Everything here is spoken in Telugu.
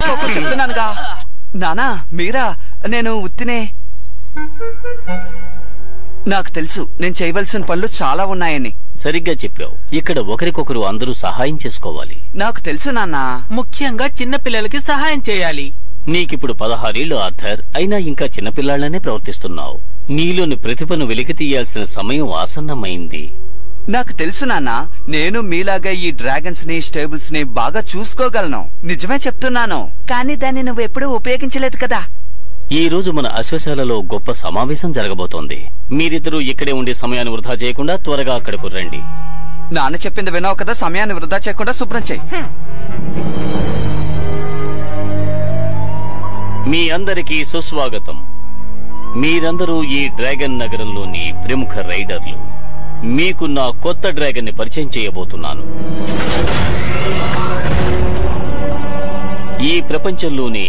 పట్టించుకోకు చెప్తున్నానుగా. నానా మీరా, నేను ఉత్తినే. నాకు తెలుసు నేను చేయవలసిన పనులు చాలా ఉన్నాయని. సరిగ్గా చెప్పావు. ఇక్కడ ఒకరికొకరు అందరూ సహాయం చేసుకోవాలి. నాకు తెలుసు నాన్నా. ముఖ్యంగా చిన్న పిల్లలకి సహాయం చేయాలి. నీకిప్పుడు 16 ఏళ్లు ఆర్థర్, అయినా ఇంకా చిన్నపిల్లాళ్లనే ప్రవర్తిస్తున్నావు. నీలోని ప్రతిభను వెలికి తీయాల్సిన సమయం ఆసన్నమైంది. నాకు తెలుసు నాన్నా, నేను మీలాగా ఈ డ్రాగన్స్ ని స్టేబుల్స్ ని బాగా చూసుకోగలను. నిజమే చెప్తున్నాను. కానీ దాన్ని నువ్వెప్పుడూ ఉపయోగించలేదు కదా. ఈ రోజు మన అశ్వశాలలో గొప్ప సమావేశం జరగబోతోంది. మీరిద్దరూ ఇక్కడే ఉండే సమయాన్ని వృధా చేయకుండా త్వరగా అక్కడకు రండి. నాన్న చెప్పింది విన్నావు కదా, సమయాన్ని వృధా చేయకుండా శుభ్రం చేయి. మీ అందరికీ సుస్వాగతం. మీరందరూ ఈ డ్రాగన్ నగరంలోని ప్రముఖ రైడర్లు. మీకు నా కొత్త డ్రాగన్ ని పరిచయం చేయబోతున్నాను. ఈ ప్రపంచంలోని